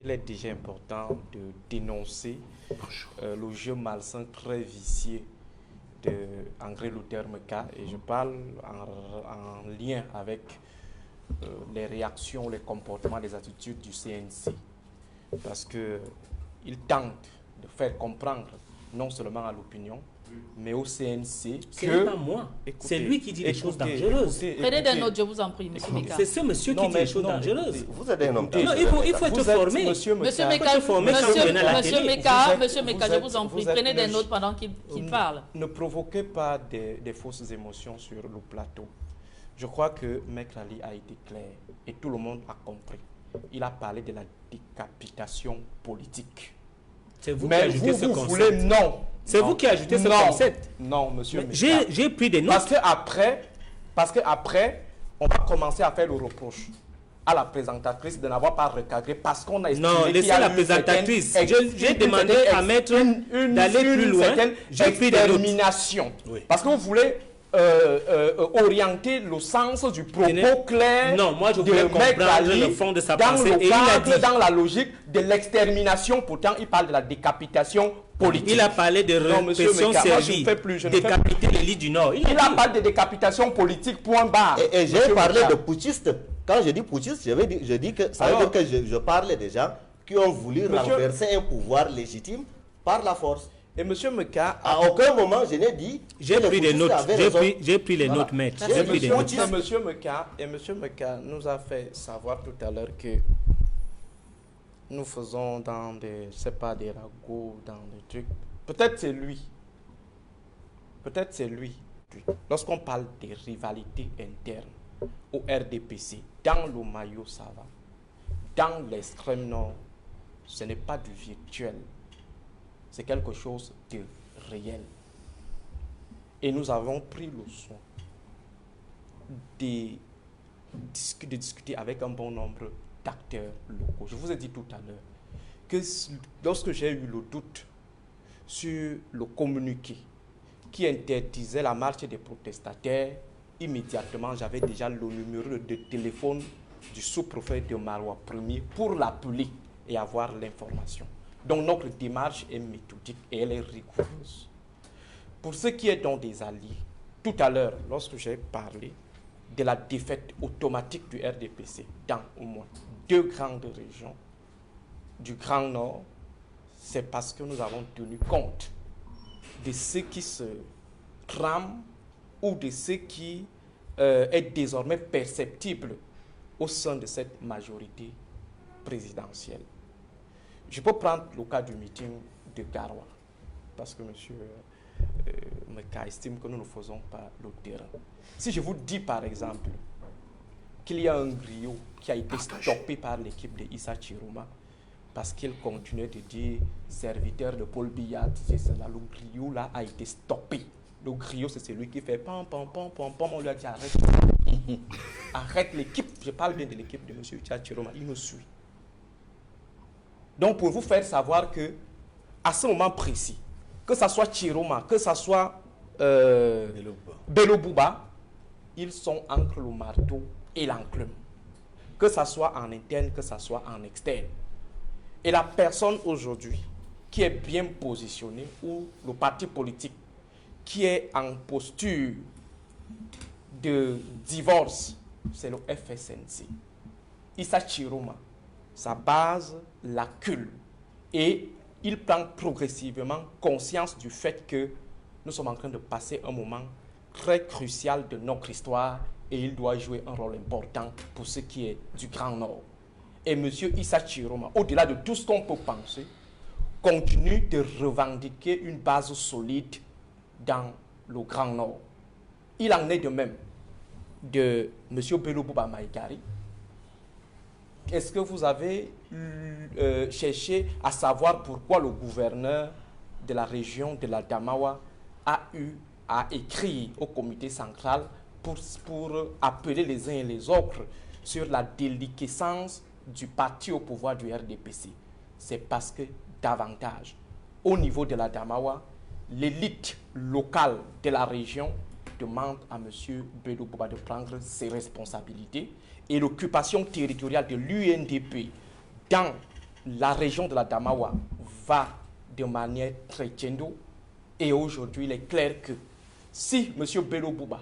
Il est déjà important de dénoncer le jeu malsain très vicieux de André Luther Meka, et je parle en lien avec les réactions, les comportements, les attitudes du CNC, parce qu'il tente de faire comprendre non seulement à l'opinion, mais au CNC ce n'est pas moi, c'est lui qui dit des choses dangereuses. Prenez des notes, je vous en prie, monsieur Meka. C'est ce monsieur qui dit des choses dangereuses. Vous êtes un homme. Non, il faut être formé. Monsieur Meka, je vous en prie, prenez des notes pendant qu'il parle. Ne provoquez pas des fausses émotions sur le plateau. Je crois que Maître Ali a été clair et tout le monde a compris. Il a parlé de la décapitation politique. C'est vous qui ajoutez ce concept. Non. C'est vous qui ajoutez ce concept. Non, monsieur. J'ai pris des notes. Parce que après, on va commencer à faire le reproche à la présentatrice de n'avoir pas recadré parce qu'on a estimé non, laissez la présentatrice. J'ai demandé à Maître d'aller plus loin. J'ai pris des nominations. Oui. Parce que vous voulez orienter le sens du propos clair. Non, moi je voulais comprendre le fond de sa pensée. Et il a dit dans la logique de l'extermination. Pourtant, il parle de la décapitation politique. Il a parlé de répression servie, décapiter l'élite du Nord. Il a parlé de décapitation politique, point barre. Et j'ai parlé de putschistes. Quand je dis putschiste, je dis que ça veut dire que je parle des gens qui ont voulu renverser un pouvoir légitime par la force. Et monsieur Meka, à aucun moment je n'ai dit. J'ai pris des notes. J'ai pris les notes, maître. J'ai pris des notes. Et monsieur Meka nous a fait savoir tout à l'heure que nous faisons dans des, je sais pas, des ragots, dans des trucs. Peut-être c'est lui. Peut-être c'est lui. Lorsqu'on parle des rivalités internes au RDPC, dans le maillot, ça va. Dans l'extrême nord, ce n'est pas du virtuel. C'est quelque chose de réel. Et nous avons pris le soin de discuter avec un bon nombre d'acteurs locaux. Je vous ai dit tout à l'heure que lorsque j'ai eu le doute sur le communiqué qui interdisait la marche des protestataires, immédiatement j'avais déjà le numéro de téléphone du sous-préfet de Maroua Ier pour l'appeler et avoir l'information. Donc notre démarche est méthodique et elle est rigoureuse. Pour ce qui est donc des alliés, tout à l'heure, lorsque j'ai parlé de la défaite automatique du RDPC dans au moins 2 grandes régions du Grand Nord, c'est parce que nous avons tenu compte de ce qui se trame ou de ce qui est désormais perceptible au sein de cette majorité présidentielle. Je peux prendre le cas du meeting de Garoua, parce que M. Meka estime que nous ne faisons pas le terrain. Si je vous dis par exemple qu'il y a un griot qui a été stoppé par l'équipe de Issa Chiroma, parce qu'il continuait de dire serviteur de Paul Biya, c'est cela, le griot là a été stoppé. Le griot, c'est celui qui fait pam, pam, pam, pam, pam, on lui a dit arrête. Arrête l'équipe, je parle bien de l'équipe de M. Issa Chiroma, il nous suit. Donc, pour vous faire savoir que, à ce moment précis, que ce soit Chiroma, que ce soit Bello Bouba, ils sont entre le marteau et l'enclume. Que ce soit en interne, que ce soit en externe. Et la personne aujourd'hui qui est bien positionnée, ou le parti politique qui est en posture de divorce, c'est le FSNC. Issa Chiroma, sa base l'accule et il prend progressivement conscience du fait que nous sommes en train de passer un moment très crucial de notre histoire et il doit jouer un rôle important pour ce qui est du Grand Nord. Et M. Issa Chiroma, au-delà de tout ce qu'on peut penser, continue de revendiquer une base solide dans le Grand Nord. Il en est de même de M. Bello Bouba Maïkari. Est-ce que vous avez cherché à savoir pourquoi le gouverneur de la région de la Damawa a écrit au comité central pour appeler les uns et les autres sur la déliquescence du parti au pouvoir du RDPC? C'est parce que davantage, au niveau de la Damawa, l'élite locale de la région demande à M. Bello Bouba de prendre ses responsabilités et l'occupation territoriale de l'UNDP dans la région de la Damawa va de manière crescendo. Et aujourd'hui, il est clair que si M. Bello Bouba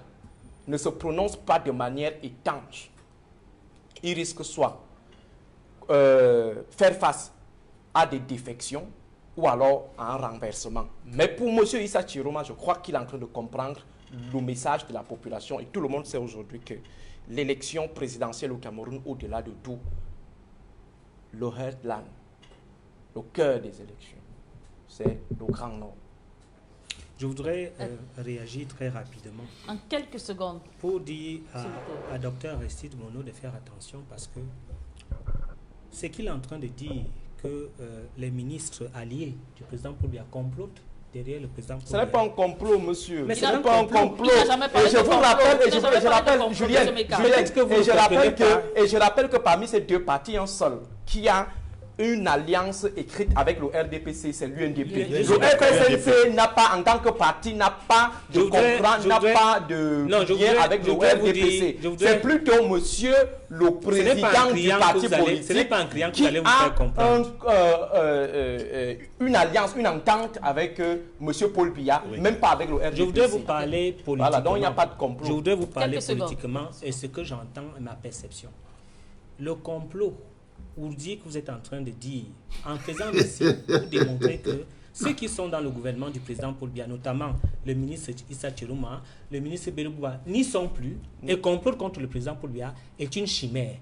ne se prononce pas de manière étanche, il risque soit faire face à des défections ou alors à un renversement. Mais pour M. Issa Chiroma, je crois qu'il est en train de comprendre le message de la population et tout le monde sait aujourd'hui que l'élection présidentielle au Cameroun, au-delà de tout, le heartland, le cœur des élections, c'est le Grand Nord. Je voudrais réagir très rapidement. En quelques secondes. Pour dire à Dr Aristide Mono de faire attention parce que ce qu'il est en train de dire que les ministres alliés du président Paul-Biya complotent derrière le président Paul-Biya. Ce n'est pas un complot, monsieur. Mais ce n'est pas un complot. Et je vous rappelle, et je rappelle, Julien, et je rappelle que parmi ces deux partis, un seul qui a une alliance écrite avec le RDPC, c'est l'UNDP. Le RDPC n'a pas, en tant que parti, n'a pas de contrat, n'a pas de lien avec le RDPC. C'est plutôt monsieur le président du parti politique qui a une alliance, une entente avec monsieur Paul Biya, même pas avec le RDPC. Je voudrais vous parler politiquement. Voilà, donc il n'y a pas de complot. Je voudrais vous parler politiquement et ce que j'entends et ma perception. Le complot, vous dire que vous êtes en train de dire, en faisant le signe, pour démontrer que ceux qui sont dans le gouvernement du président Paul Biya, notamment le ministre Issa Chiroma, le ministre Bello Bouba, n'y sont plus et complotent contre le président Paul Biya est une chimère.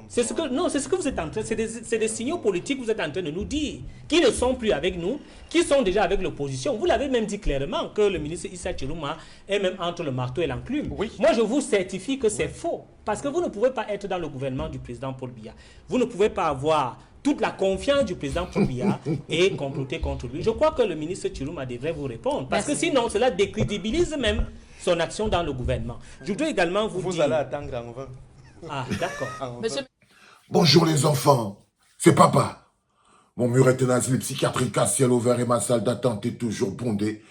C'est ce que vous êtes en train, c'est des signaux politiques que vous êtes en train de nous dire, qui ne sont plus avec nous, qui sont déjà avec l'opposition. Vous l'avez même dit clairement que le ministre Issa Chiroma est même entre le marteau et l'enclume. Oui. Moi, je vous certifie que c'est faux, parce que vous ne pouvez pas être dans le gouvernement du président Paul Biya. Vous ne pouvez pas avoir toute la confiance du président Paul Biya et comploter contre lui. Je crois que le ministre Chiroma devrait vous répondre, parce que sinon, cela décrédibilise même son action dans le gouvernement. Je voudrais également vous dire... Vous allez attendre en vain. Ah, d'accord. Bonjour les enfants, c'est papa. Mon mur est un asile psychiatrique à ciel ouvert et ma salle d'attente est toujours bondée.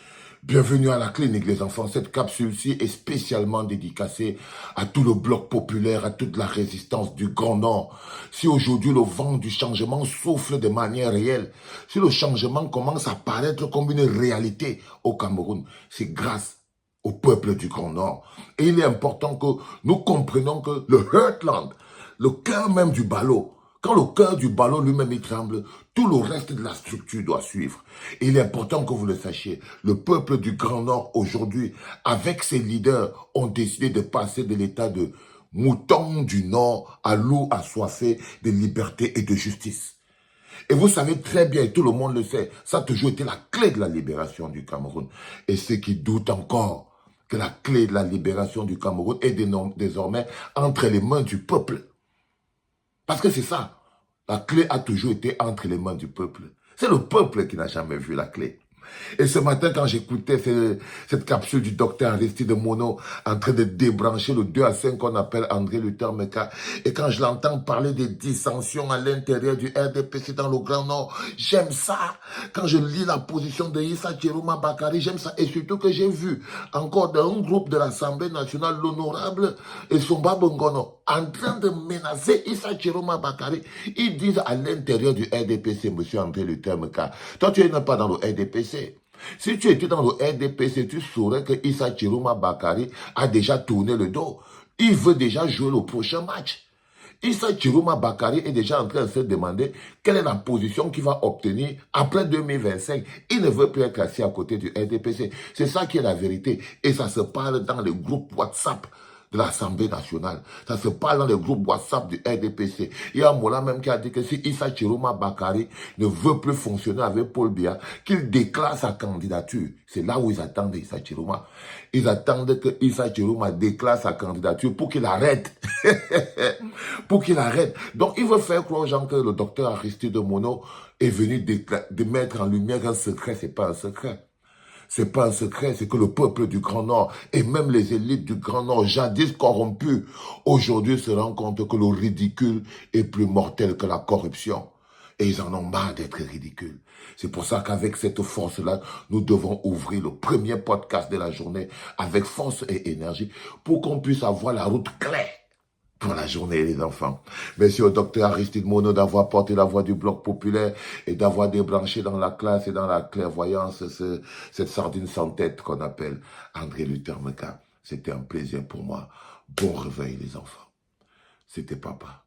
Bienvenue à la clinique les enfants. Cette capsule-ci est spécialement dédicacée à tout le bloc populaire, à toute la résistance du Grand Nord. Si aujourd'hui le vent du changement souffle de manière réelle, si le changement commence à paraître comme une réalité au Cameroun, c'est grâce au peuple du Grand Nord. Et il est important que nous comprenions que le Heartland, le cœur même du ballot, quand le cœur du ballon lui-même il tremble, tout le reste de la structure doit suivre. Et il est important que vous le sachiez. Le peuple du Grand Nord aujourd'hui, avec ses leaders, ont décidé de passer de l'état de mouton du Nord à loup assoiffé de liberté et de justice. Et vous savez très bien, et tout le monde le sait, ça a toujours été la clé de la libération du Cameroun. Et ceux qui doutent encore que la clé de la libération du Cameroun est désormais entre les mains du peuple. Parce que c'est ça, la clé a toujours été entre les mains du peuple. C'est le peuple qui n'a jamais vu la clé. Et ce matin, quand j'écoutais cette capsule du docteur Aristide Mono en train de débrancher le 2 à 5 qu'on appelle André Luther Meka, et quand je l'entends parler des dissensions à l'intérieur du RDPC dans le Grand Nord, j'aime ça. Quand je lis la position de Issa Chiroma Bakari, j'aime ça. Et surtout que j'ai vu encore dans un groupe de l'Assemblée nationale, l'honorable Essomba Bongono, en train de menacer Issa Chiroma Bakari. Ils disent à l'intérieur du RDPC, monsieur André Luther Meka, toi tu n'es pas dans le RDPC. Si tu étais dans le RDPC, tu saurais que Issa Chiroma Bakari a déjà tourné le dos. Il veut déjà jouer le prochain match. Issa Chiroma Bakari est déjà en train de se demander quelle est la position qu'il va obtenir après 2025. Il ne veut plus être assis à côté du RDPC. C'est ça qui est la vérité. Et ça se parle dans les groupes WhatsApp de l'Assemblée nationale. Ça se parle dans les groupes WhatsApp du RDPC. Il y a un mot là même qui a dit que si Issa Chiroma Bakari ne veut plus fonctionner avec Paul Biya, qu'il déclare sa candidature. C'est là où ils attendent Issa Chiroma. Ils attendent que Issa Chiroma déclare sa candidature pour qu'il arrête. Pour qu'il arrête. Donc il veut faire croire aux gens que le docteur Aristide Mono est venu de mettre en lumière un secret. C'est pas un secret. C'est pas un secret, c'est que le peuple du Grand Nord et même les élites du Grand Nord, jadis corrompues, aujourd'hui se rendent compte que le ridicule est plus mortel que la corruption. Et ils en ont marre d'être ridicules. C'est pour ça qu'avec cette force-là, nous devons ouvrir le premier podcast de la journée avec force et énergie pour qu'on puisse avoir la route claire pour la journée, les enfants. Merci au docteur Aristide Monod d'avoir porté la voix du Bloc populaire et d'avoir débranché dans la classe et dans la clairvoyance cette sardine sans tête qu'on appelle André Luther Meka. C'était un plaisir pour moi. Bon réveil, les enfants. C'était papa.